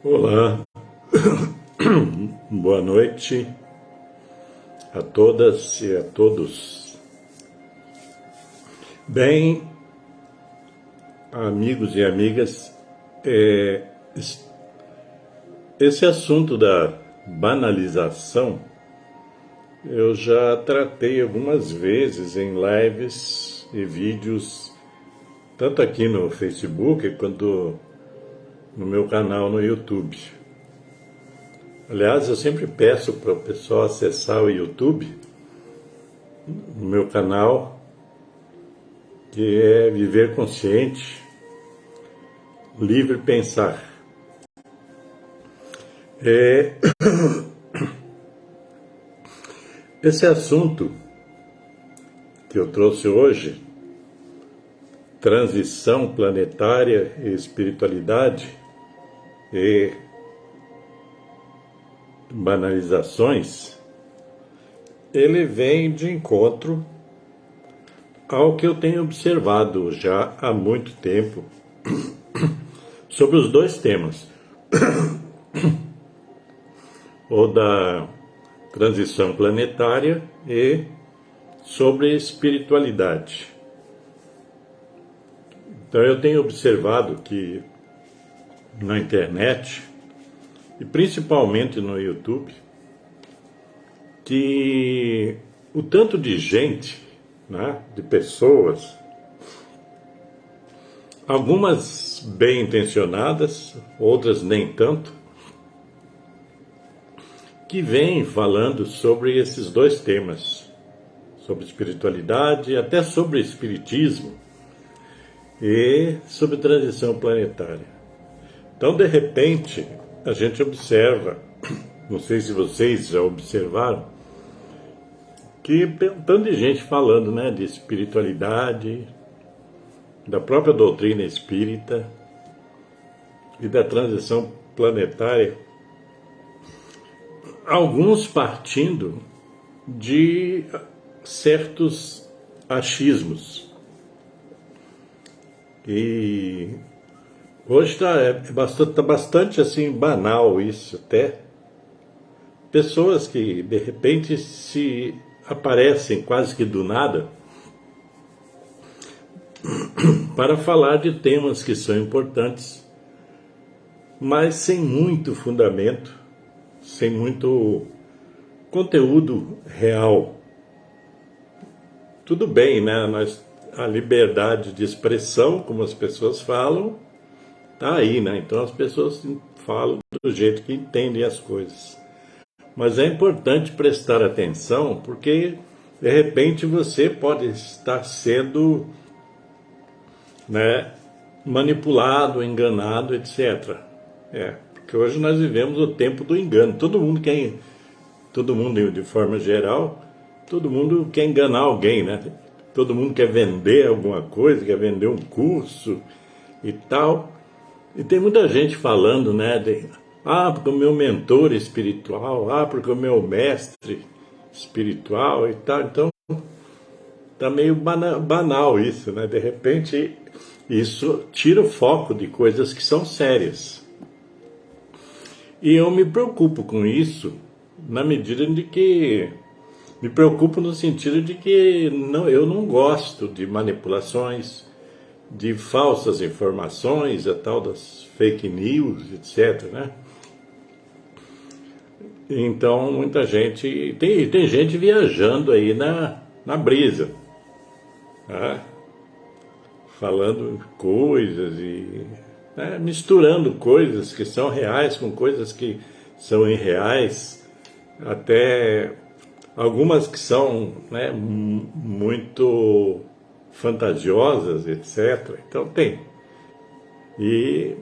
Olá, boa noite a todas e a todos. Bem, amigos e amigas, esse assunto da banalização eu já tratei algumas vezes em lives e vídeos, tanto aqui no Facebook quanto no meu canal no YouTube. Aliás, eu sempre peço para o pessoal acessar o YouTube, no meu canal, que é Viver Consciente, Livre Pensar. Esse assunto que eu trouxe hoje, transição planetária e espiritualidade e banalizações, ele vem de encontro ao que eu tenho observado já há muito tempo sobre os dois temas, o da transição planetária e sobre espiritualidade. Então eu tenho observado que na internet, e principalmente no YouTube, que o tanto de gente, né, de pessoas, algumas bem intencionadas, outras nem tanto, que vêm falando sobre esses dois temas, sobre espiritualidade, até sobre espiritismo e sobre transição planetária. Então, de repente, a gente observa, não sei se vocês já observaram, que tanto de gente falando, né, de espiritualidade, da própria doutrina espírita e da transição planetária, alguns partindo de certos achismos. E hoje tá bastante assim banal isso até. Pessoas que de repente se aparecem quase que do nada para falar de temas que são importantes, mas sem muito fundamento, sem muito conteúdo real. Tudo bem, né? A liberdade de expressão, como as pessoas falam, tá aí, né? Então as pessoas falam do jeito que entendem as coisas. Mas é importante prestar atenção, porque de repente você pode estar sendo, né, manipulado, enganado, etc. Porque hoje nós vivemos o tempo do engano. Todo mundo, de forma geral, todo mundo quer enganar alguém, né? Todo mundo quer vender alguma coisa, quer vender um curso e tal. E tem muita gente falando, né, porque o meu mentor espiritual, porque o meu mestre espiritual e tal. Então, tá meio banal isso, né? De repente, isso tira o foco de coisas que são sérias. E eu me preocupo com isso, na medida de que... Me preocupo no sentido de que eu não gosto de manipulações, de falsas informações, a tal das fake news, etc., né? Então, muita gente... Tem gente viajando aí na brisa, tá? Falando coisas e... né, misturando coisas que são reais com coisas que são irreais, até algumas que são, né, muito fantasiosas, etc. Então tem. E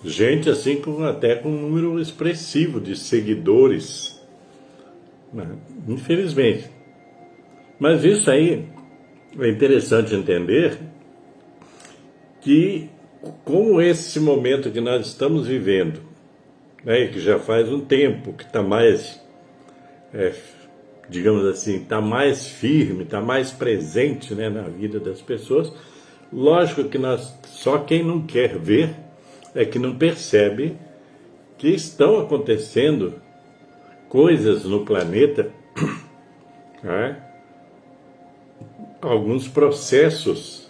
gente assim até com um número expressivo de seguidores, né, infelizmente. Mas isso aí é interessante entender que, como esse momento que nós estamos vivendo, né, que já faz um tempo que está mais, digamos assim, está mais firme, está mais presente, né, na vida das pessoas, lógico que só quem não quer ver é que não percebe que estão acontecendo coisas no planeta, né? Alguns processos,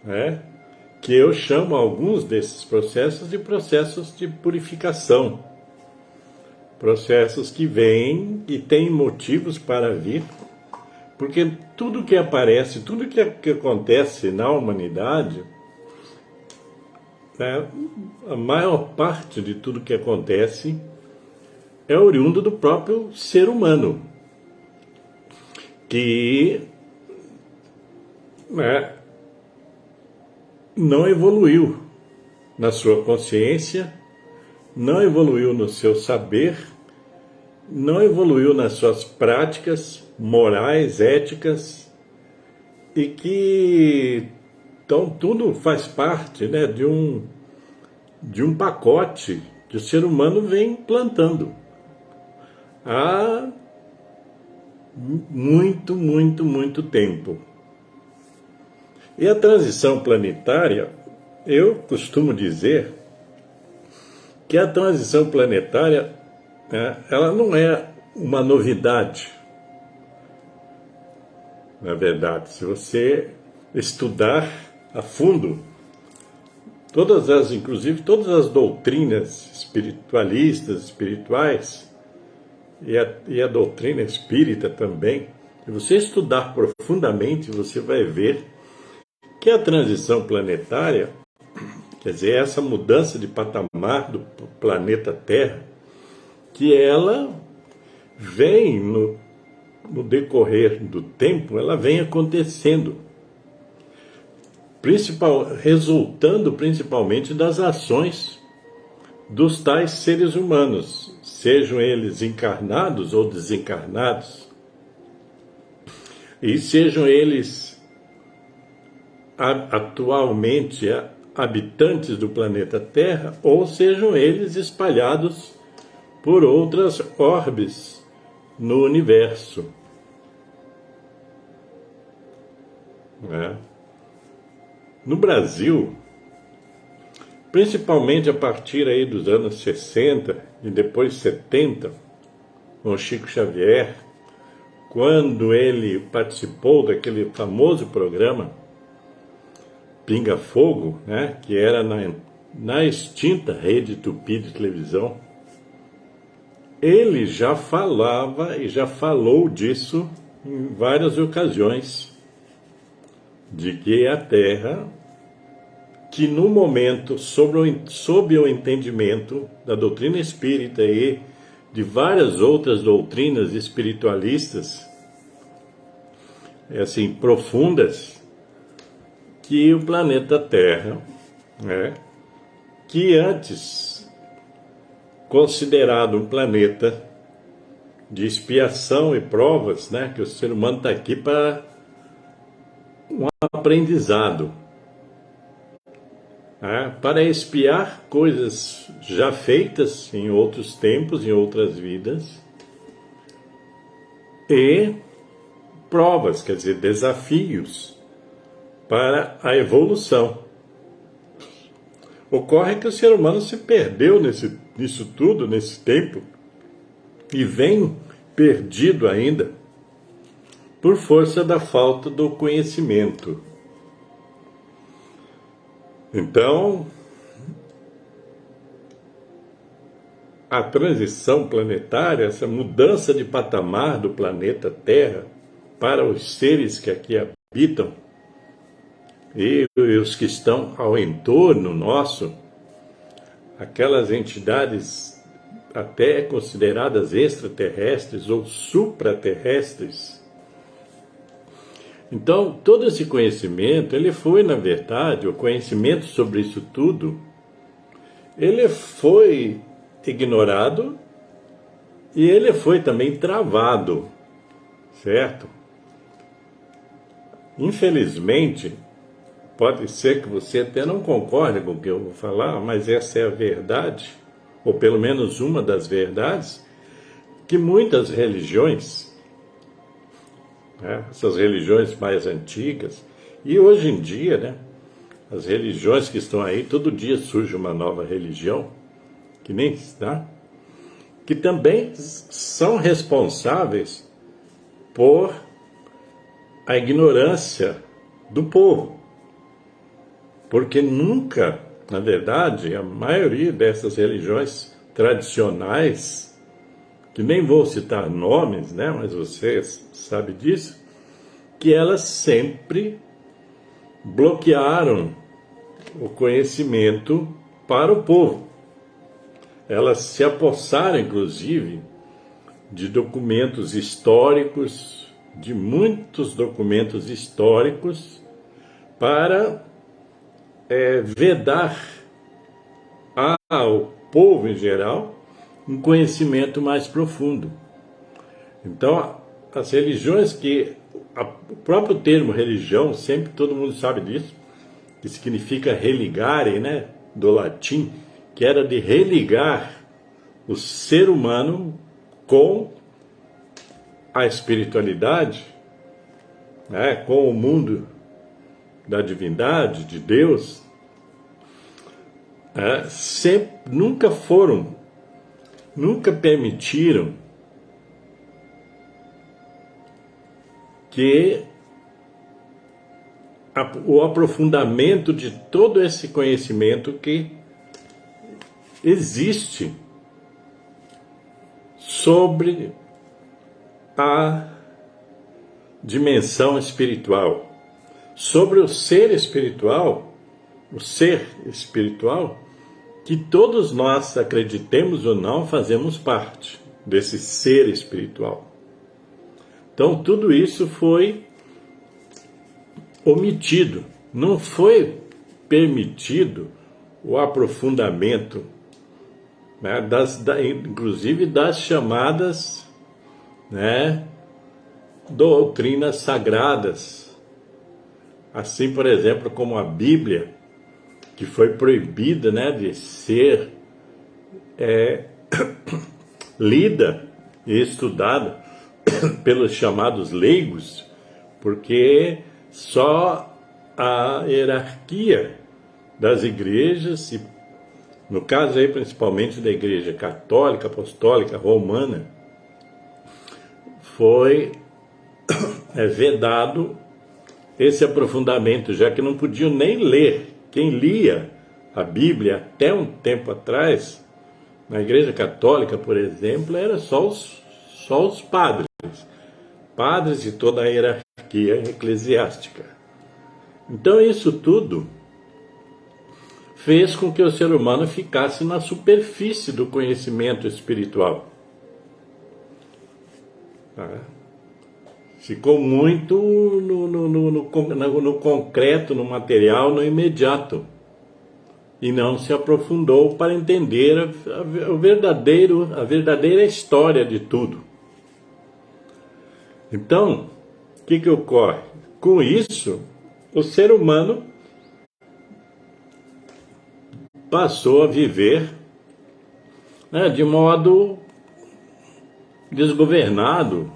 né? Que eu chamo alguns desses processos de processos de purificação, processos que vêm e têm motivos para vir, porque tudo que aparece, tudo que acontece na humanidade, né, a maior parte de tudo que acontece é oriundo do próprio ser humano, que, né, não evoluiu na sua consciência, não evoluiu no seu saber, não evoluiu nas suas práticas morais, éticas, e que então tudo faz parte, né, de um pacote que o ser humano vem plantando há muito, muito, muito tempo. E a transição planetária, eu costumo dizer que a transição planetária, né, ela não é uma novidade. Na verdade, se você estudar a fundo inclusive todas as doutrinas espiritualistas, espirituais, e a doutrina espírita também, se você estudar profundamente, você vai ver que a transição planetária, quer dizer, essa mudança de patamar do planeta Terra, que ela vem no decorrer do tempo, ela vem acontecendo, resultando principalmente das ações dos tais seres humanos, sejam eles encarnados ou desencarnados, e sejam eles atualmente habitantes do planeta Terra, ou sejam eles espalhados por outras orbes no universo. No Brasil, principalmente a partir aí dos anos 60 e depois 70, com o Chico Xavier, quando ele participou daquele famoso programa Pinga Fogo, né, que era na extinta Rede Tupi de televisão, ele já falava e já falou disso em várias ocasiões, de que a Terra, que no momento, sob o entendimento da doutrina espírita e de várias outras doutrinas espiritualistas, assim, profundas, que o planeta Terra, né, que antes considerado um planeta de expiação e provas, né, que o ser humano está aqui para um aprendizado, né, para expiar coisas já feitas em outros tempos, em outras vidas, e provas, quer dizer, desafios para a evolução. Ocorre que o ser humano se perdeu nisso tudo, nesse tempo, e vem perdido ainda por força da falta do conhecimento. Então, a transição planetária, essa mudança de patamar do planeta Terra para os seres que aqui habitam, e os que estão ao entorno nosso, aquelas entidades até consideradas extraterrestres ou supraterrestres. Então, todo esse conhecimento, ele foi, na verdade, o conhecimento sobre isso tudo, ele foi ignorado e ele foi também travado, certo? Infelizmente, pode ser que você até não concorde com o que eu vou falar, mas essa é a verdade, ou pelo menos uma das verdades, que muitas religiões, né, essas religiões mais antigas, e hoje em dia, né, as religiões que estão aí, todo dia surge uma nova religião, que nem, tá? Que também são responsáveis por a ignorância do povo. Porque nunca, na verdade, a maioria dessas religiões tradicionais, que nem vou citar nomes, né, mas você sabe disso, que elas sempre bloquearam o conhecimento para o povo. Elas se apossaram, inclusive, de documentos históricos, de muitos documentos históricos, para vedar ao povo em geral um conhecimento mais profundo. Então, as religiões o próprio termo religião, sempre todo mundo sabe disso, que significa religare, né, do latim, que era de religar o ser humano com a espiritualidade, né, com o mundo da divindade, de Deus, nunca permitiram que o aprofundamento de todo esse conhecimento que existe sobre a dimensão espiritual, sobre o ser espiritual, que todos nós, acreditemos ou não, fazemos parte desse ser espiritual. Então, tudo isso foi omitido, não foi permitido o aprofundamento, né, inclusive das chamadas, né, doutrinas sagradas. Assim, por exemplo, como a Bíblia, que foi proibida, né, de ser lida e estudada pelos chamados leigos, porque só a hierarquia das igrejas, e no caso aí principalmente da Igreja Católica, Apostólica, Romana, foi vedado esse aprofundamento, já que não podiam nem ler. Quem lia a Bíblia até um tempo atrás, na Igreja Católica, por exemplo, era só os padres de toda a hierarquia eclesiástica. Então isso tudo fez com que o ser humano ficasse na superfície do conhecimento espiritual. Ficou muito no concreto, no material, no imediato. E não se aprofundou para entender a verdadeira história de tudo. Então, o que ocorre? Com isso, o ser humano passou a viver, né, de modo desgovernado,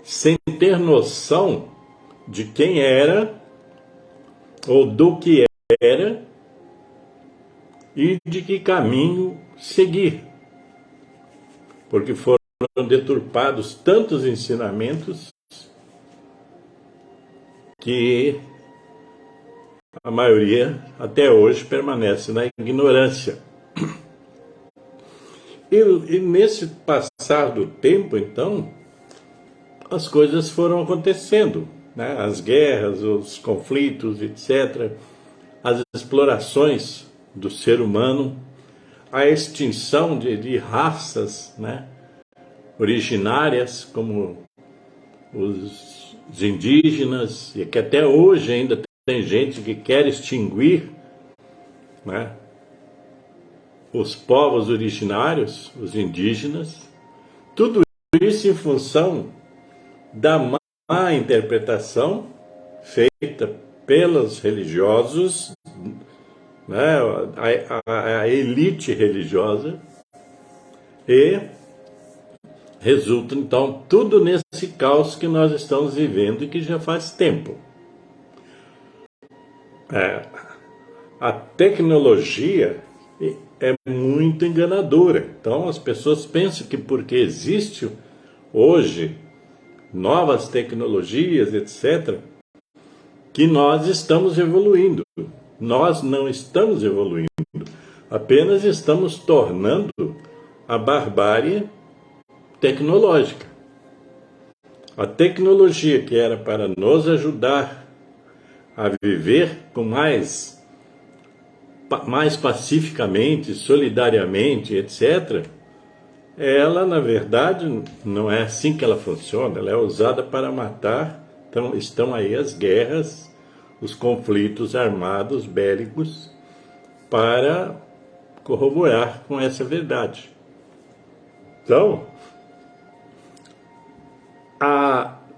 sem ter noção de quem era ou do que era e de que caminho seguir, porque foram deturpados tantos ensinamentos que a maioria até hoje permanece na ignorância. E nesse passar do tempo, então, as coisas foram acontecendo, né? As guerras, os conflitos, etc., as explorações do ser humano, a extinção de raças, né, originárias, como os indígenas, e que até hoje ainda tem gente que quer extinguir, né, os povos originários, os indígenas. Tudo isso em função da má interpretação feita pelos religiosos, né, a elite religiosa, e resulta então tudo nesse caos que nós estamos vivendo e que já faz tempo. A tecnologia é muito enganadora. Então as pessoas pensam que porque existe hoje novas tecnologias, etc., que nós estamos evoluindo. Nós não estamos evoluindo, apenas estamos tornando a barbárie tecnológica. A tecnologia que era para nos ajudar a viver com mais pacificamente, solidariamente, etc., ela, na verdade, não é assim que ela funciona, ela é usada para matar. Então, estão aí as guerras, os conflitos armados, bélicos, para corroborar com essa verdade. Então,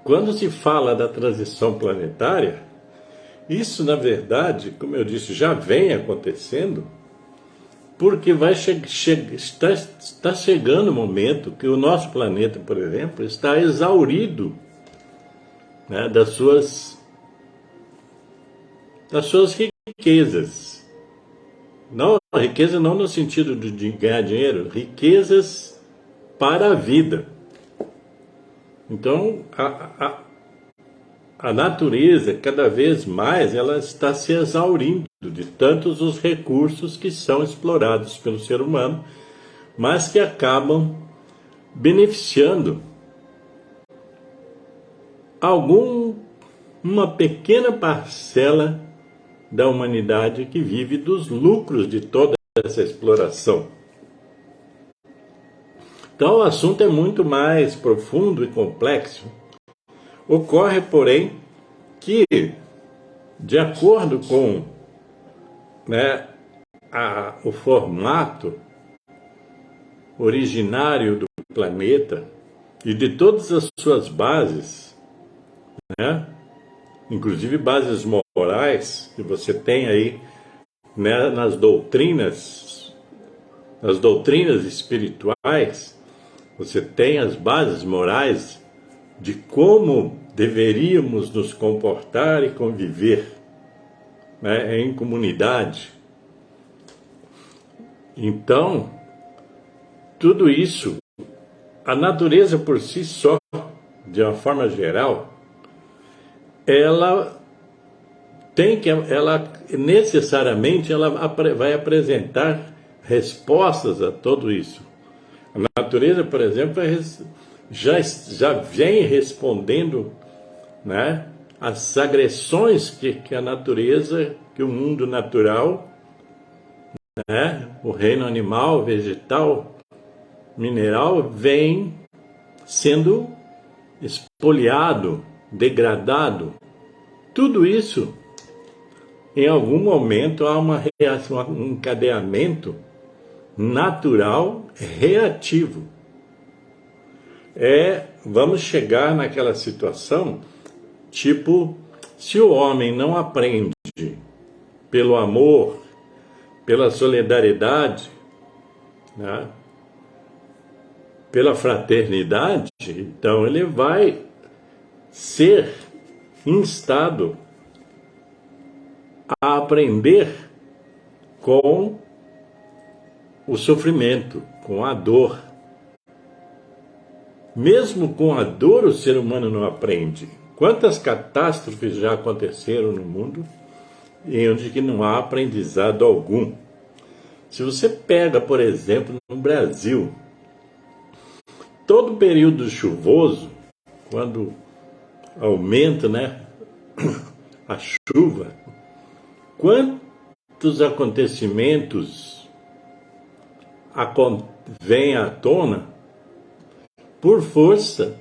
quando se fala da transição planetária, isso, na verdade, como eu disse, já vem acontecendo, porque está chegando o momento que o nosso planeta, por exemplo, está exaurido, né, das suas riquezas. Não, riqueza não no sentido de ganhar dinheiro, riquezas para a vida. Então, a natureza, cada vez mais, ela está se exaurindo de tantos os recursos que são explorados pelo ser humano, mas que acabam beneficiando uma pequena parcela da humanidade que vive dos lucros de toda essa exploração. Então o assunto é muito mais profundo e complexo. Ocorre, porém, que, de acordo com, né, o formato originário do planeta e de todas as suas bases, né, inclusive bases morais, que você tem aí, né, nas doutrinas espirituais, você tem as bases morais de como deveríamos nos comportar e conviver, né, em comunidade. Então, tudo isso, a natureza por si só, de uma forma geral, ela necessariamente vai apresentar respostas a tudo isso. A natureza, por exemplo, já vem respondendo, né, às agressões que a natureza, que o mundo natural, né, o reino animal, vegetal, mineral, vem sendo espoliado, degradado. Tudo isso, em algum momento, há uma reação, um encadeamento natural reativo. Vamos chegar naquela situação, tipo, se o homem não aprende pelo amor, pela solidariedade, né, pela fraternidade, então ele vai ser instado a aprender com o sofrimento, com a dor. Mesmo com a dor, o ser humano não aprende. Quantas catástrofes já aconteceram no mundo em onde que não há aprendizado algum? Se você pega, por exemplo, no Brasil, todo período chuvoso, quando aumenta, né, a chuva, quantos acontecimentos vêm à tona por força,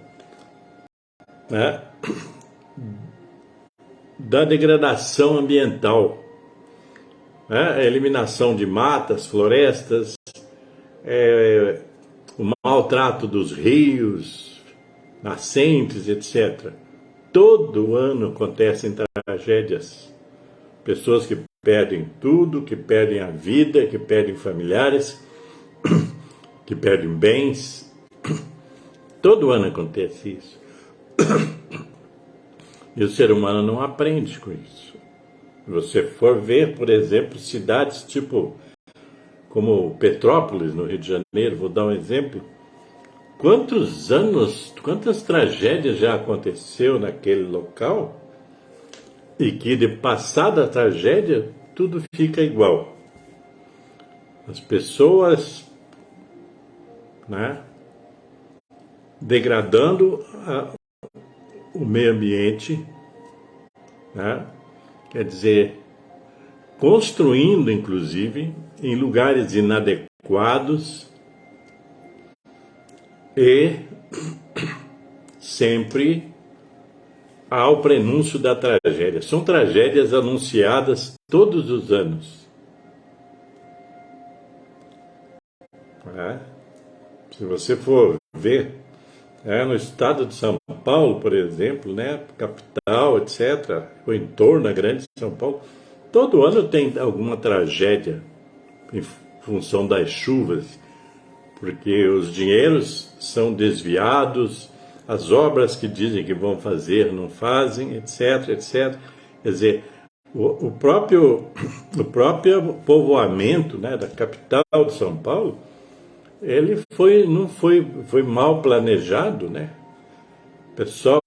né, da degradação ambiental, né, a eliminação de matas, florestas, o maltrato dos rios, nascentes, etc. Todo ano acontecem tragédias. Pessoas que perdem tudo, que perdem a vida, que perdem familiares, que perdem bens. Todo ano acontece isso. E o ser humano não aprende com isso. Se você for ver, por exemplo, cidades tipo como Petrópolis, no Rio de Janeiro, vou dar um exemplo. Quantos anos, quantas tragédias já aconteceu naquele local e que de passada a tragédia tudo fica igual. As pessoas, né, degradando o meio ambiente, né, quer dizer, construindo inclusive em lugares inadequados e sempre ao prenúncio da tragédia. São tragédias anunciadas todos os anos. Se você for ver, no estado de São Paulo, por exemplo, né, capital, etc., o entorno da grande São Paulo, todo ano tem alguma tragédia em função das chuvas, porque os dinheiros são desviados, as obras que dizem que vão fazer não fazem, etc, etc. Quer dizer, o próprio povoamento, né, da capital de São Paulo, ele foi mal planejado, né? O pessoal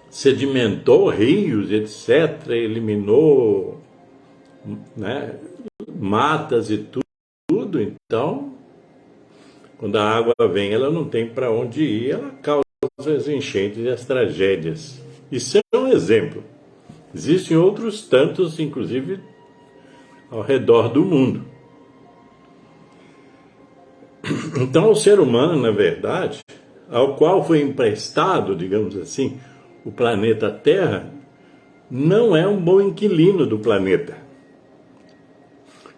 sedimentou rios, etc, eliminou, né, matas e tudo, então quando a água vem, ela não tem para onde ir, ela causa as enchentes e as tragédias. Isso é um exemplo. Existem outros tantos, inclusive, ao redor do mundo. Então, o ser humano, na verdade, ao qual foi emprestado, digamos assim, o planeta Terra, não é um bom inquilino do planeta.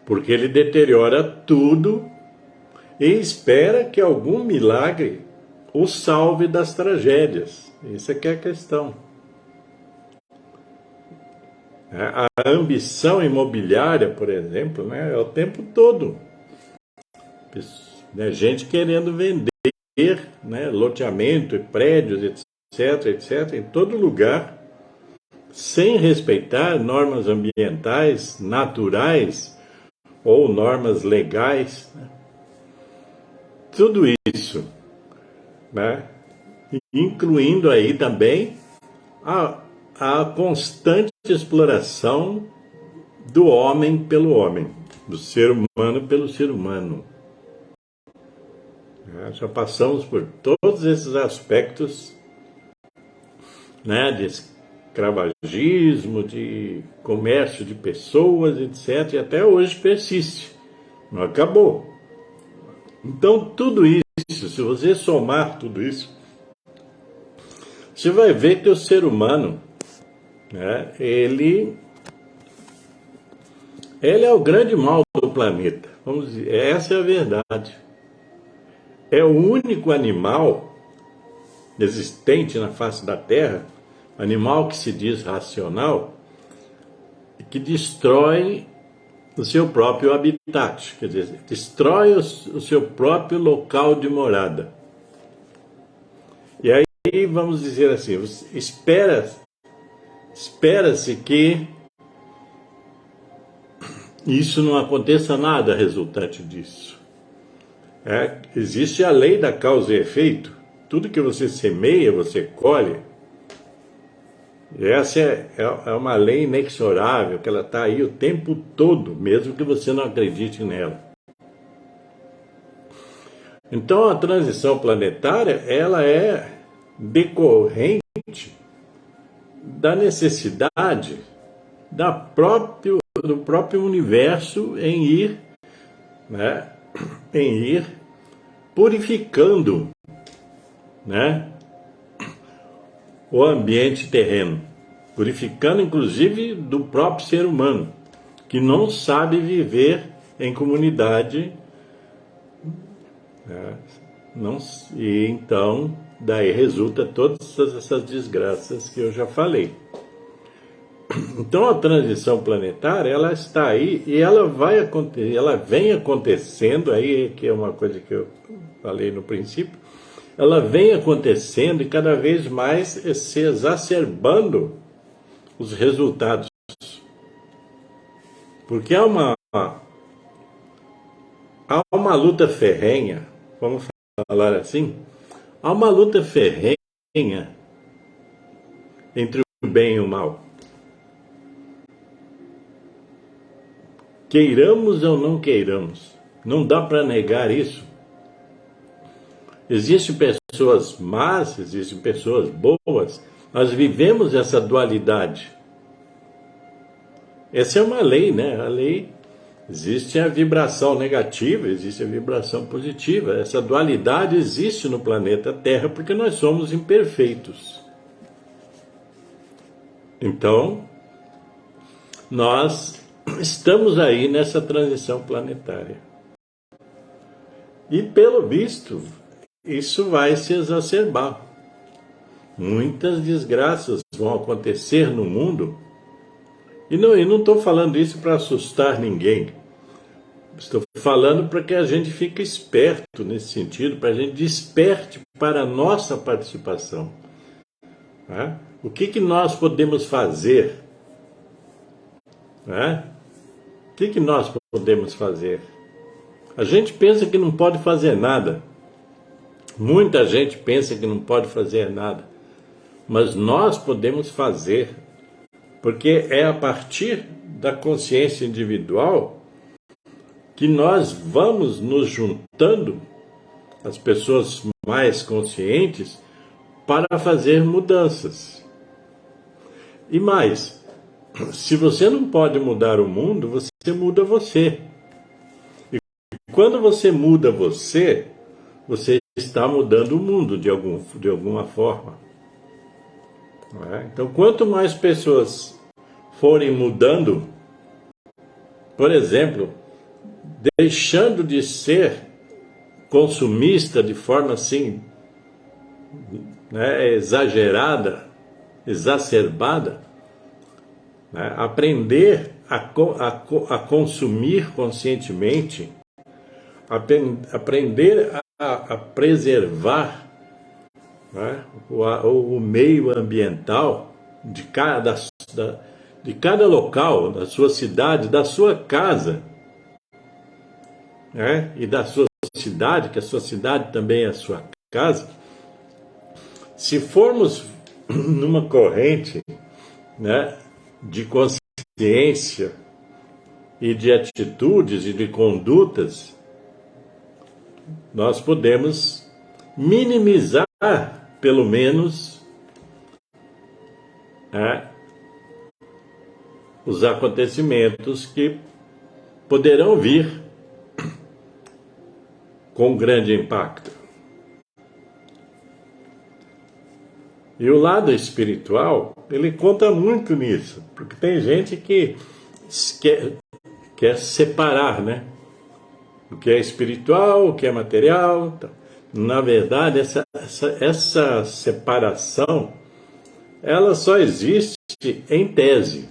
Porque ele deteriora tudo e espera que algum milagre o salve das tragédias. Isso é que é a questão. A ambição imobiliária, por exemplo, né, é o tempo todo. Gente querendo vender, né, loteamento e prédios, etc, etc, em todo lugar, sem respeitar normas ambientais, naturais ou normas legais, né? Tudo isso, né? Incluindo aí também a constante exploração do homem pelo homem, do ser humano pelo ser humano. Já passamos por todos esses aspectos, né, de escravagismo, de comércio de pessoas, etc. E até hoje persiste, não acabou. Então, tudo isso, se você somar tudo isso, você vai ver que o ser humano, né, ele é o grande mal do planeta. Vamos dizer, essa é a verdade. É o único animal existente na face da Terra, animal que se diz racional, que destrói o seu próprio habitat, quer dizer, destrói o seu próprio local de morada. E aí, vamos dizer assim, espera-se que isso não aconteça nada resultante disso. Existe a lei da causa e efeito. Tudo que você semeia, você colhe. E essa é uma lei inexorável, que ela está aí o tempo todo, mesmo que você não acredite nela. Então, a transição planetária, ela é decorrente da necessidade do próprio universo em ir, né, purificando, né, o ambiente terreno, purificando inclusive do próprio ser humano, que não sabe viver em comunidade, né? E então daí resulta todas essas desgraças que eu já falei. Então a transição planetária, ela está aí e ela vai acontecer, ela vem acontecendo aí, que é uma coisa que eu falei no princípio, ela vem acontecendo e cada vez mais se exacerbando os resultados. Porque há há uma luta ferrenha, vamos falar assim, há uma luta ferrenha entre o bem e o mal. Queiramos ou não queiramos, não dá para negar isso. Existem pessoas más, existem pessoas boas, nós vivemos essa dualidade. Essa é uma lei, né? A lei, existe a vibração negativa, existe a vibração positiva. Essa dualidade existe no planeta Terra porque nós somos imperfeitos. Então, nós estamos aí nessa transição planetária. E pelo visto, isso vai se exacerbar. Muitas desgraças vão acontecer no mundo. E não estou falando isso para assustar ninguém. Estou falando para que a gente fique esperto nesse sentido, para a gente desperte para a nossa participação. Né? O que nós podemos fazer? Né? O que nós podemos fazer? A gente pensa que não pode fazer nada. Muita gente pensa que não pode fazer nada. Mas nós podemos fazer. Porque é a partir da consciência individual que nós vamos nos juntando, as pessoas mais conscientes, para fazer mudanças. E mais, se você não pode mudar o mundo, você muda você. E quando você muda você, você está mudando o mundo de alguma forma. Não é? Então, quanto mais pessoas forem mudando, por exemplo, deixando de ser consumista de forma assim, né, exagerada, exacerbada, né, aprender a consumir conscientemente, aprender a preservar, né, o meio ambiental de cada local, da sua cidade, da sua casa, né, e da sua cidade, que a sua cidade também é a sua casa. Se formos numa corrente, né, de consciência e de atitudes e de condutas, nós podemos minimizar, pelo menos, né, os acontecimentos que poderão vir com grande impacto. E o lado espiritual, ele conta muito nisso, porque tem gente que quer separar, né? O que é espiritual, o que é material. Na verdade, essa separação, ela só existe em tese,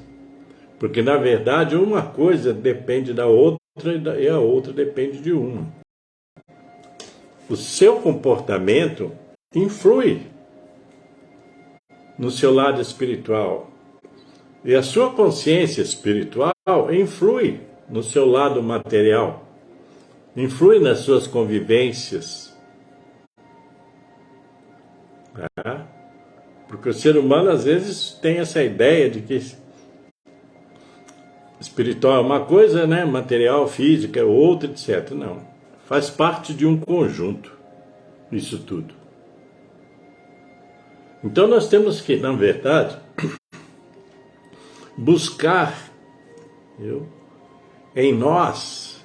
porque na verdade uma coisa depende da outra e a outra depende de uma. O seu comportamento influi no seu lado espiritual. E a sua consciência espiritual influi no seu lado material. Influi nas suas convivências. Porque o ser humano às vezes tem essa ideia de que espiritual é uma coisa, né? Material, física é outra, etc. Não. Faz parte de um conjunto, isso tudo. Então nós temos que, na verdade, buscar em nós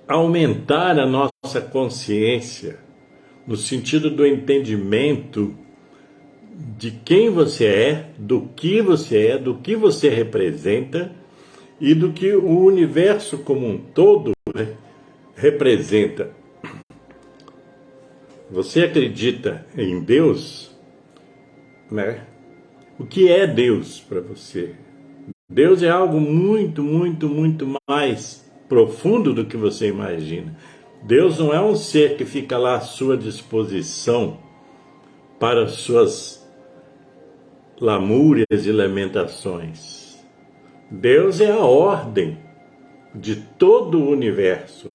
aumentar a nossa consciência no sentido do entendimento de quem você é, do que você representa e do que o universo como um todo representa. Você acredita em Deus, né? O que é Deus para você? Deus é algo muito, muito, muito mais profundo do que você imagina. Deus não é um ser que fica lá à sua disposição para suas lamúrias e lamentações. Deus é a ordem de todo o universo,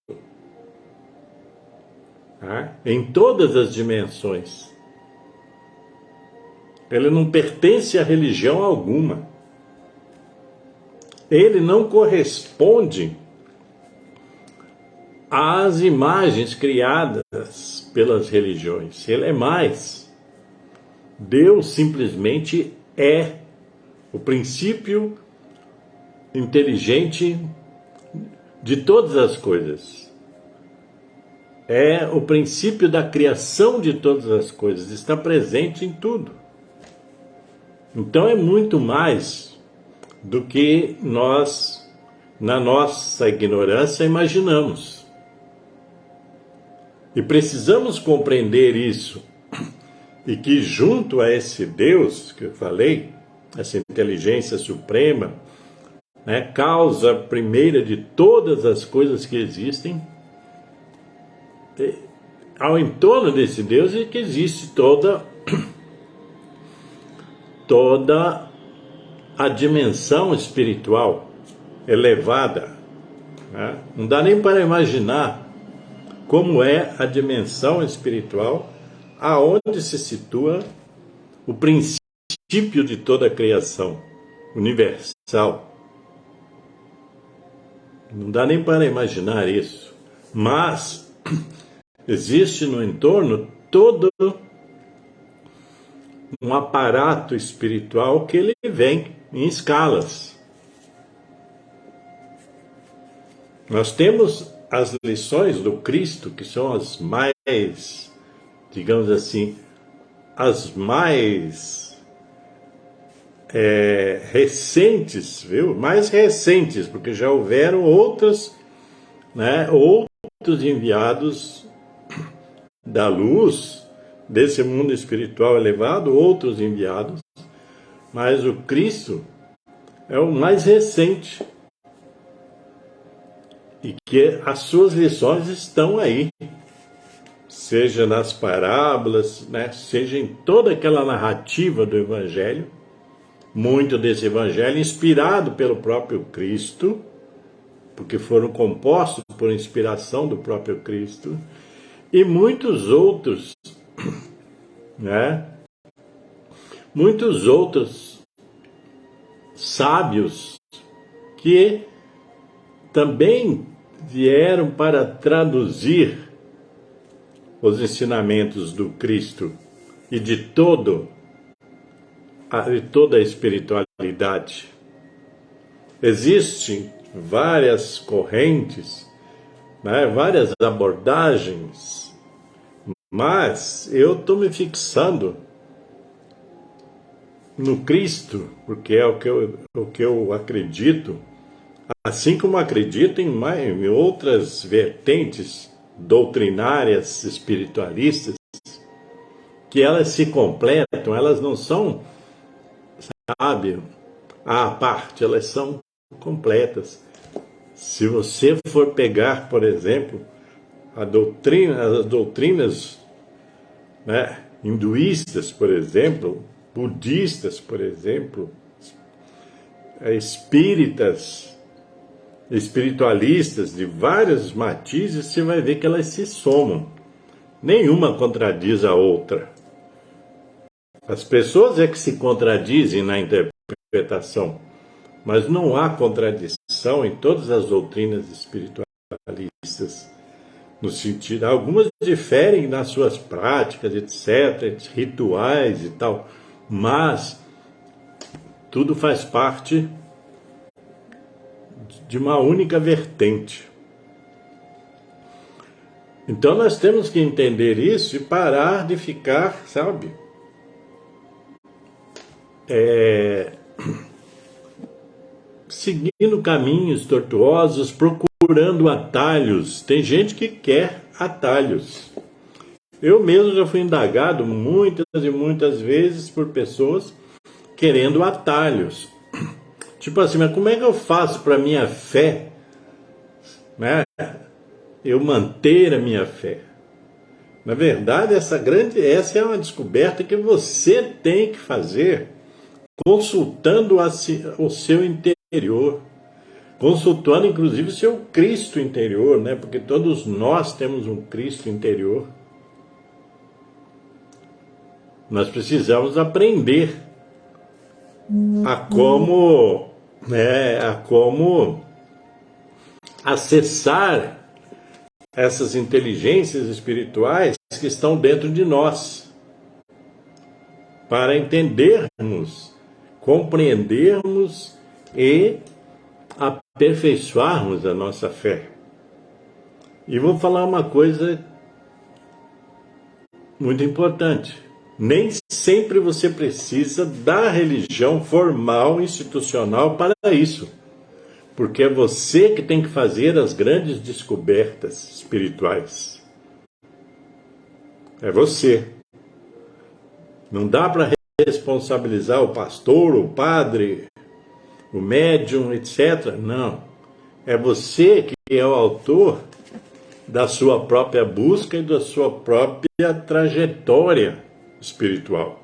tá? Em todas as dimensões. Ele não pertence a religião alguma. Ele não corresponde às imagens criadas pelas religiões. Ele é mais. Deus simplesmente é o princípio inteligente de todas as coisas. É o princípio da criação de todas as coisas. Está presente em tudo. Então é muito mais do que nós, na nossa ignorância, imaginamos. E precisamos compreender isso. E que junto a esse Deus que eu falei, essa inteligência suprema, né, causa primeira de todas as coisas que existem, ao entorno desse Deus é que existe toda a dimensão espiritual elevada, né? Não dá nem para imaginar como é a dimensão espiritual, aonde se situa o princípio de toda a criação universal. Não dá nem para imaginar isso. Mas existe no entorno todo um aparato espiritual que ele vem em escalas. Nós temos as lições do Cristo, que são as mais, digamos assim, as mais recentes, viu? Mais recentes, porque já houveram outras, né? Outros enviados da luz, desse mundo espiritual elevado, outros enviados, mas o Cristo é o mais recente. E que as suas lições estão aí, seja nas parábolas, né, seja em toda aquela narrativa do Evangelho, muito desse Evangelho inspirado pelo próprio Cristo, porque foram compostos por inspiração do próprio Cristo, e muitos outros, né, muitos outros sábios que também vieram para traduzir os ensinamentos do Cristo e de toda a espiritualidade. Existem várias correntes, né, várias abordagens, mas eu estou me fixando no Cristo, porque é o que eu acredito. Assim como acredito em outras vertentes doutrinárias espiritualistas, que elas se completam, elas não são, sabe, à parte, elas são completas. Se você for pegar, por exemplo, as doutrinas, né, hinduístas, por exemplo, budistas, por exemplo, espíritas, espiritualistas de vários matizes, você vai ver que elas se somam. Nenhuma contradiz a outra. As pessoas é que se contradizem na interpretação, mas não há contradição em todas as doutrinas espiritualistas. No sentido, algumas diferem nas suas práticas, etc., rituais e tal, mas tudo faz parte de uma única vertente. Então nós temos que entender isso e parar de ficar, sabe, seguindo caminhos tortuosos, procurando atalhos. Tem gente que quer atalhos. Eu mesmo já fui indagado muitas e muitas vezes por pessoas querendo atalhos. Tipo assim, mas como é que eu faço para minha fé, né, eu manter a minha fé? Na verdade, essa é uma descoberta que você tem que fazer consultando o seu interior. consultando inclusive seu Cristo interior, né? Porque todos nós temos um Cristo interior. Nós precisamos aprender a como, acessar essas inteligências espirituais que estão dentro de nós, para entendermos, compreendermos e aperfeiçoarmos a nossa fé. E vou falar uma coisa muito importante. Nem sempre você precisa da religião formal, institucional para isso. Porque é você que tem que fazer as grandes descobertas espirituais. É você. Não dá para responsabilizar o pastor, o padre, o médium, etc. Não. É você que é o autor da sua própria busca e da sua própria trajetória espiritual.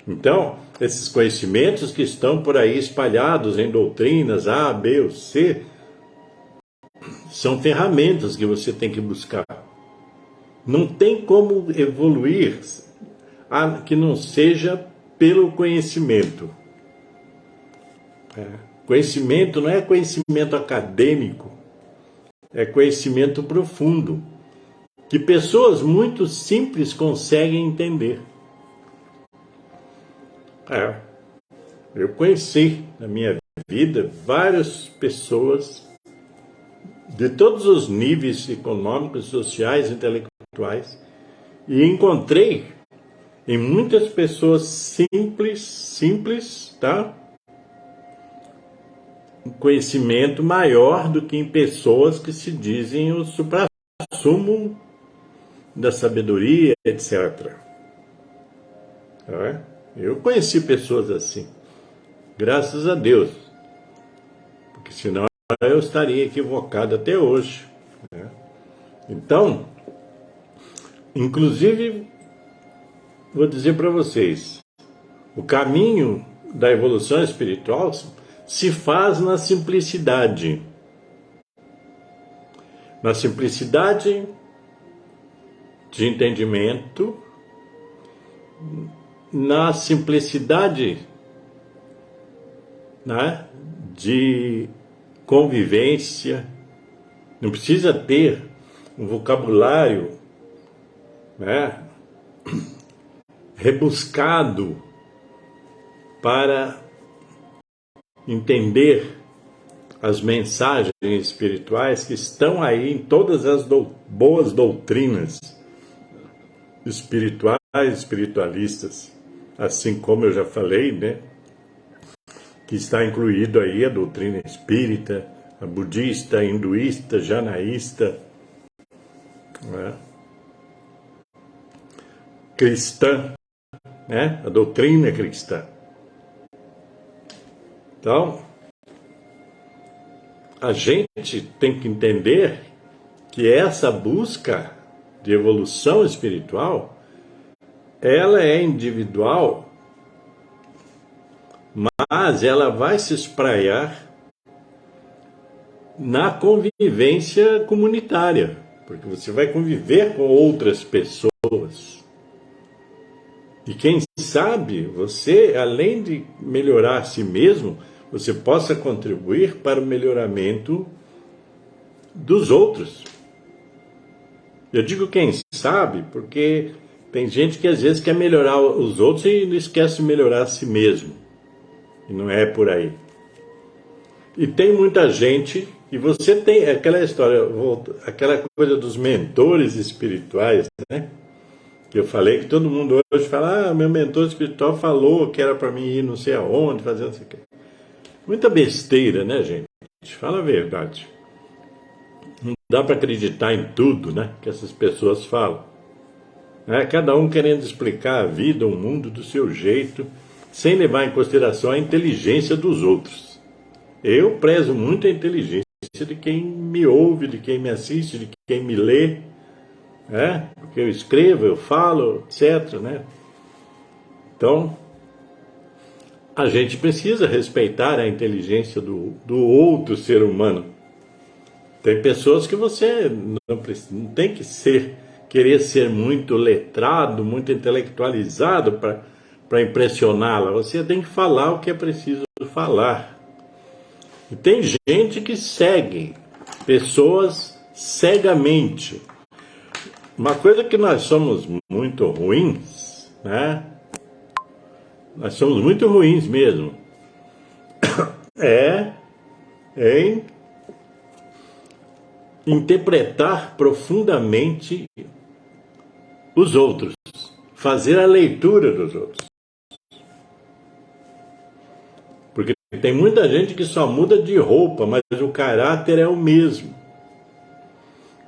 Então, esses conhecimentos que estão por aí espalhados em doutrinas A, B ou C, são ferramentas que você tem que buscar. Não tem como evoluir que não seja pelo conhecimento. Conhecimento não é conhecimento acadêmico, é conhecimento profundo, que pessoas muito simples conseguem entender. Eu conheci na minha vida várias pessoas de todos os níveis econômicos, sociais, intelectuais, e encontrei em muitas pessoas simples, tá? Um conhecimento maior do que em pessoas que se dizem o suprassumo da sabedoria, etc. Eu conheci pessoas assim, graças a Deus, porque senão eu estaria equivocado até hoje. Então, inclusive, vou dizer para vocês, o caminho da evolução espiritual se faz na simplicidade. Na simplicidade de entendimento, na simplicidade, né, de convivência. Não precisa ter um vocabulário, né, rebuscado para entender as mensagens espirituais que estão aí em todas as boas doutrinas espirituais, espiritualistas, assim como eu já falei, né, que está incluído aí a doutrina espírita, a budista, a hinduísta, janaísta, né, cristã, né, a doutrina cristã. Então, a gente tem que entender que essa busca de evolução espiritual, ela é individual, mas ela vai se espraiar na convivência comunitária, porque você vai conviver com outras pessoas. E quem sabe você, além de melhorar a si mesmo, você possa contribuir para o melhoramento dos outros. Eu digo quem sabe, porque tem gente que às vezes quer melhorar os outros e não esquece de melhorar a si mesmo. E não é por aí. E tem muita gente, e você tem aquela história, aquela coisa dos mentores espirituais, né? Que eu falei que todo mundo hoje fala, meu mentor espiritual falou que era para mim ir não sei aonde, fazer não sei o quê. Muita besteira, né, gente? Fala a verdade. Não dá para acreditar em tudo, né, que essas pessoas falam. Cada um querendo explicar a vida, o mundo do seu jeito, sem levar em consideração a inteligência dos outros. Eu prezo muito a inteligência de quem me ouve, de quem me assiste, de quem me lê, porque eu escrevo, eu falo, etc., né? Então, a gente precisa respeitar a inteligência do outro ser humano. Tem pessoas que você não tem que querer ser muito letrado, muito intelectualizado para impressioná-la. Você tem que falar o que é preciso falar. E tem gente que segue pessoas cegamente. Uma coisa que nós somos muito ruins, né? Nós somos muito ruins mesmo. É em interpretar profundamente os outros, fazer a leitura dos outros. Porque tem muita gente que só muda de roupa, mas o caráter é o mesmo.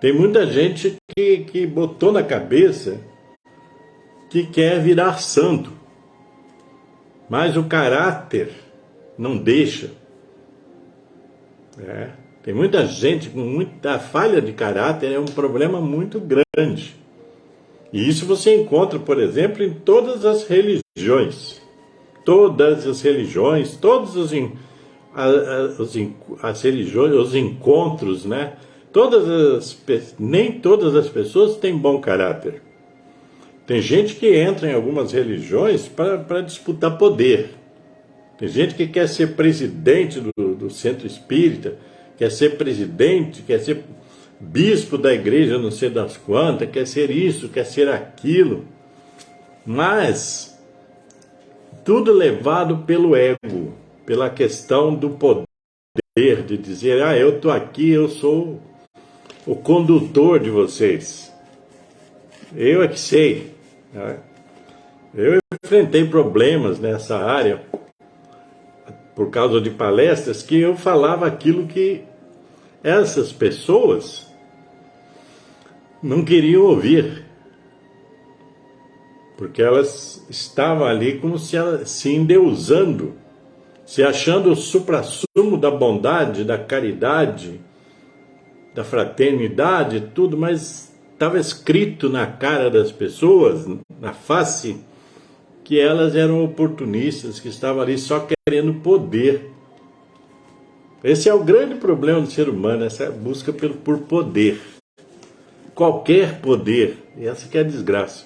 Tem muita gente que botou na cabeça que quer virar santo, mas o caráter não deixa. Tem muita gente com muita falha de caráter, é um problema muito grande. E isso você encontra, por exemplo, em todas as religiões. Todas as religiões, as religiões, os encontros, né? Nem todas as pessoas têm bom caráter. Tem gente que entra em algumas religiões para disputar poder. Tem gente que quer ser presidente do centro espírita, quer ser presidente, quer ser bispo da igreja não sei das quantas, quer ser isso, quer ser aquilo. Mas tudo levado pelo ego, pela questão do poder, de dizer, eu estou aqui, eu sou o condutor de vocês. Eu é que sei. Eu enfrentei problemas nessa área por causa de palestras que eu falava aquilo que essas pessoas não queriam ouvir, porque elas estavam ali como se endeusando, se achando o suprassumo da bondade, da caridade, da fraternidade, tudo, mas estava escrito na cara das pessoas, na face, que elas eram oportunistas, que estavam ali só querendo poder. Esse é o grande problema do ser humano, essa busca por poder. Qualquer poder. E essa que é a desgraça.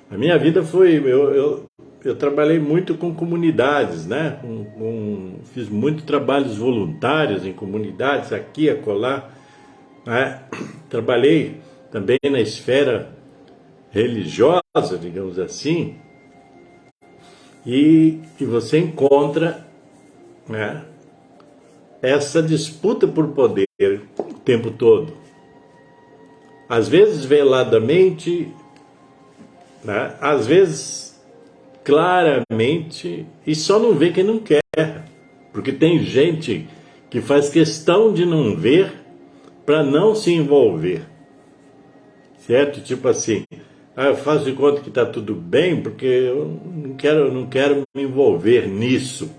A minha vida foi... Eu trabalhei muito com comunidades, né? Fiz muitos trabalhos voluntários em comunidades, aqui, acolá. Né? Trabalhei também na esfera religiosa, digamos assim, e você encontra, né, essa disputa por poder o tempo todo. Às vezes veladamente, né, às vezes claramente, e só não vê quem não quer, porque tem gente que faz questão de não ver para não se envolver, certo? Tipo assim, eu faço de conta que está tudo bem porque eu não quero me envolver nisso,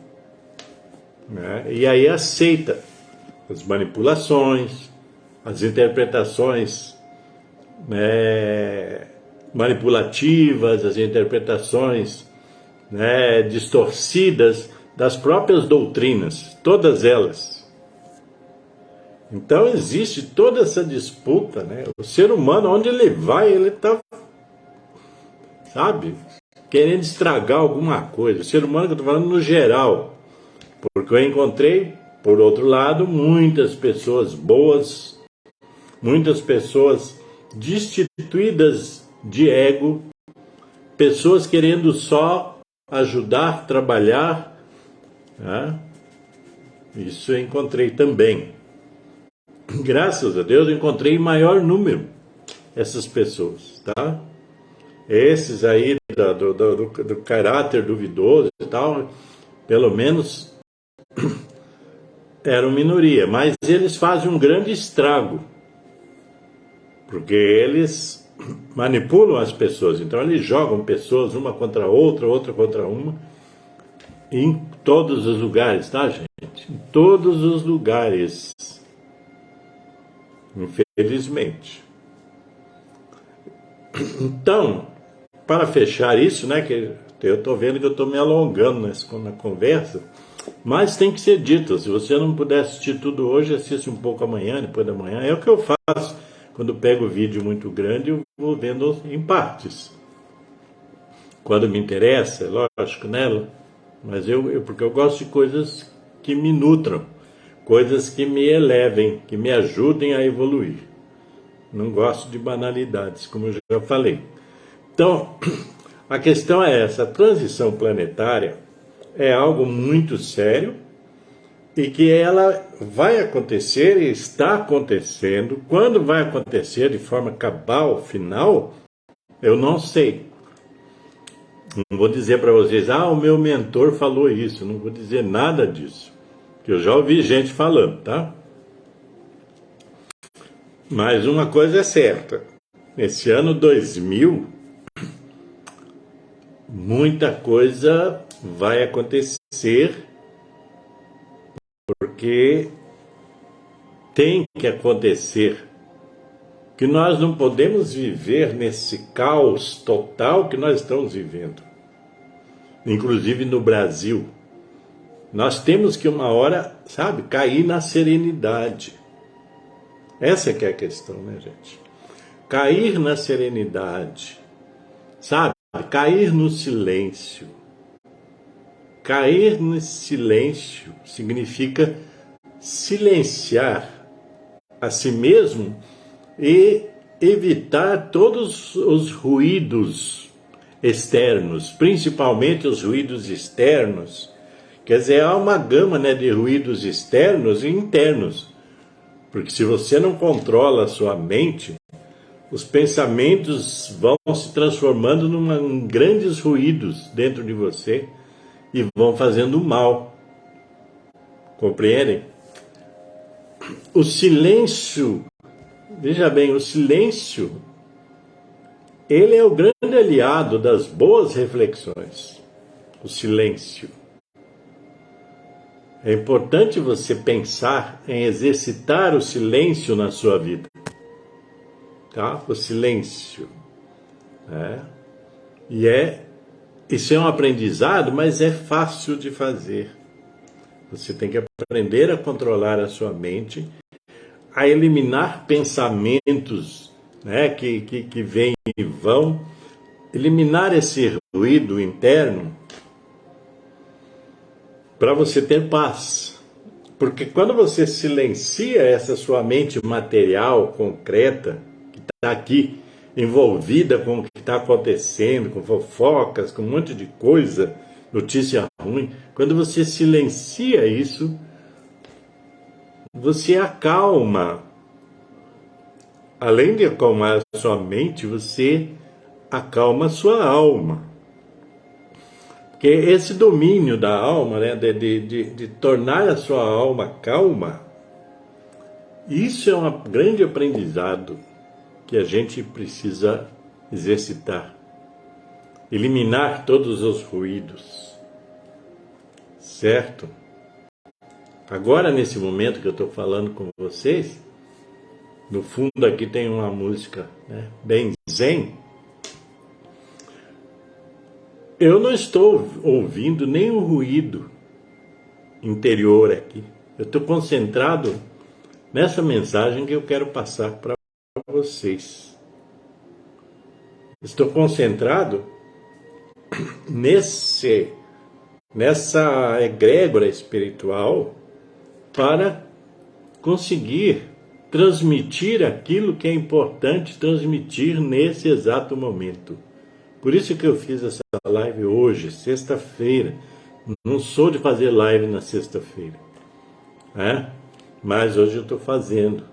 né? E aí aceita as manipulações, as interpretações, né, manipulativas, as interpretações, né, distorcidas das próprias doutrinas, todas elas. Então existe toda essa disputa, né? O ser humano, onde ele vai, ele está, sabe, querendo estragar alguma coisa. O ser humano que eu estou falando no geral, porque eu encontrei, por outro lado, muitas pessoas boas, muitas pessoas destituídas de ego, pessoas querendo só ajudar, trabalhar, né? Isso eu encontrei também. Graças a Deus eu encontrei em maior número essas pessoas, tá? Esses aí do caráter duvidoso e tal, pelo menos eram minoria, mas eles fazem um grande estrago, porque eles manipulam as pessoas, então eles jogam pessoas uma contra outra, outra contra uma, em todos os lugares, tá, gente? Em todos os lugares, infelizmente. Então, para fechar isso, né, que Eu estou vendo que eu estou me alongando na conversa, mas tem que ser dito. Se você não puder assistir tudo hoje, assiste um pouco amanhã, depois da manhã. É o que eu faço quando pego o vídeo muito grande, eu vou vendo em partes. Quando me interessa, é lógico, nela. Mas porque eu gosto de coisas que me nutram, coisas que me elevem, que me ajudem a evoluir. Não gosto de banalidades, como eu já falei. Então, a questão é essa: a transição planetária é algo muito sério e que ela vai acontecer e está acontecendo. Quando vai acontecer de forma cabal, final, eu não sei. Não vou dizer para vocês, o meu mentor falou isso. Não vou dizer nada disso, que eu já ouvi gente falando, tá? Mas uma coisa é certa: esse ano 2000, muita coisa vai acontecer, porque tem que acontecer. Que nós não podemos viver nesse caos total que nós estamos vivendo, inclusive no Brasil. Nós temos que uma hora, sabe, cair na serenidade. Essa que é a questão, né, gente? Cair na serenidade, sabe? Cair no silêncio. Cair nesse silêncio significa silenciar a si mesmo e evitar todos os ruídos externos, principalmente os ruídos externos. Quer dizer, há uma gama, né, de ruídos externos e internos. Porque se você não controla a sua mente, os pensamentos vão se transformando em grandes ruídos dentro de você e vão fazendo mal. Compreendem? O silêncio, veja bem, o silêncio, ele é o grande aliado das boas reflexões. O silêncio. É importante você pensar em exercitar o silêncio na sua vida. Tá? O silêncio. Isso é um aprendizado, mas é fácil de fazer. Você tem que aprender a controlar a sua mente, a eliminar pensamentos, né, que vêm e vão, eliminar esse ruído interno para você ter paz. Porque quando você silencia essa sua mente material, concreta, que está aqui envolvida com o que está acontecendo, com fofocas, com um monte de coisa, notícia ruim, quando você silencia isso, você acalma. Além de acalmar a sua mente, você acalma a sua alma. Porque esse domínio da alma, né, de tornar a sua alma calma, isso é um grande aprendizado que a gente precisa exercitar. Eliminar todos os ruídos. Certo? Agora, nesse momento que eu estou falando com vocês, no fundo aqui tem uma música, né, bem zen. Eu não estou ouvindo nenhum ruído interior aqui. Eu estou concentrado nessa mensagem que eu quero passar para vocês. Estou concentrado nessa egrégora espiritual para conseguir transmitir aquilo que é importante transmitir nesse exato momento. Por isso que eu fiz essa live hoje, sexta-feira. Não sou de fazer live na sexta-feira, mas hoje eu estou fazendo.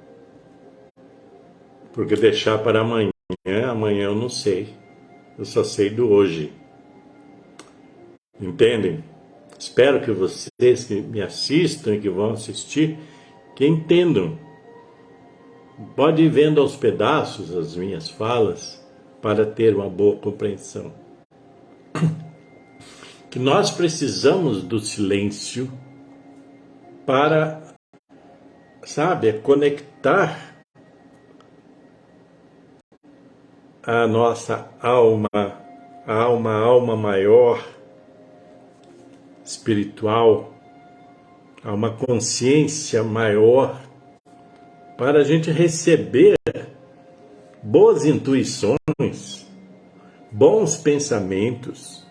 Porque deixar para amanhã eu não sei. Eu só sei do hoje. Entendem? Espero que vocês que me assistam e que vão assistir, que entendam. Pode ir vendo aos pedaços as minhas falas para ter uma boa compreensão. Que nós precisamos do silêncio para, sabe, conectar a nossa alma, há uma alma maior, espiritual, há uma consciência maior para a gente receber boas intuições, bons pensamentos,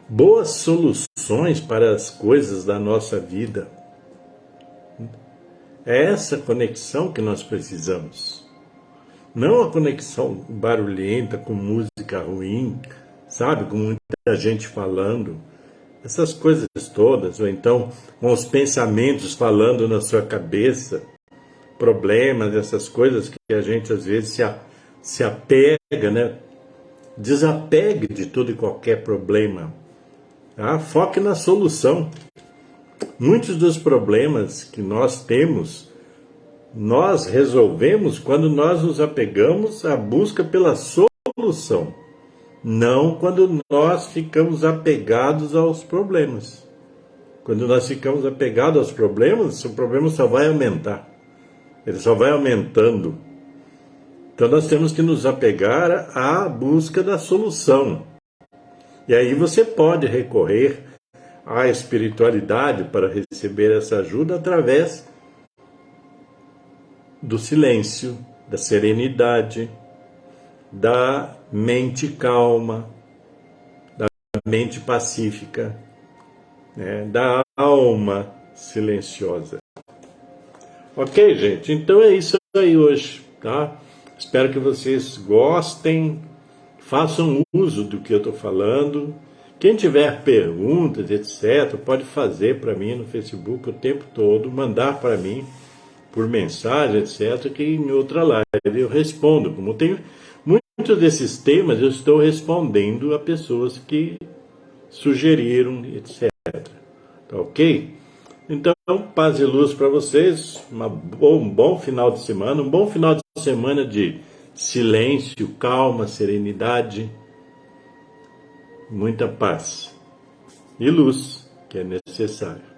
boas soluções para as coisas da nossa vida. É essa conexão que nós precisamos. Não a conexão barulhenta, com música ruim, sabe? Com muita gente falando. Essas coisas todas, ou então com os pensamentos falando na sua cabeça, problemas, essas coisas que a gente às vezes se apega, né? Desapegue de tudo e qualquer problema. Tá? Foque na solução. Muitos dos problemas que nós temos, nós resolvemos quando nós nos apegamos à busca pela solução, não quando nós ficamos apegados aos problemas. Quando nós ficamos apegados aos problemas, o problema só vai aumentar. Ele só vai aumentando. Então nós temos que nos apegar à busca da solução. E aí você pode recorrer à espiritualidade para receber essa ajuda através do silêncio, da serenidade, da mente calma, da mente pacífica, né, da alma silenciosa. Ok, gente? Então é isso aí hoje, tá? Espero que vocês gostem, façam uso do que eu estou falando. Quem tiver perguntas, etc., pode fazer para mim no Facebook o tempo todo, mandar para mim por mensagem, etc., que em outra live eu respondo. Como tenho muitos desses temas, eu estou respondendo a pessoas que sugeriram, etc. Tá ok? Então, paz e luz para vocês, um bom final de semana, um bom final de semana de silêncio, calma, serenidade, muita paz e luz, que é necessário.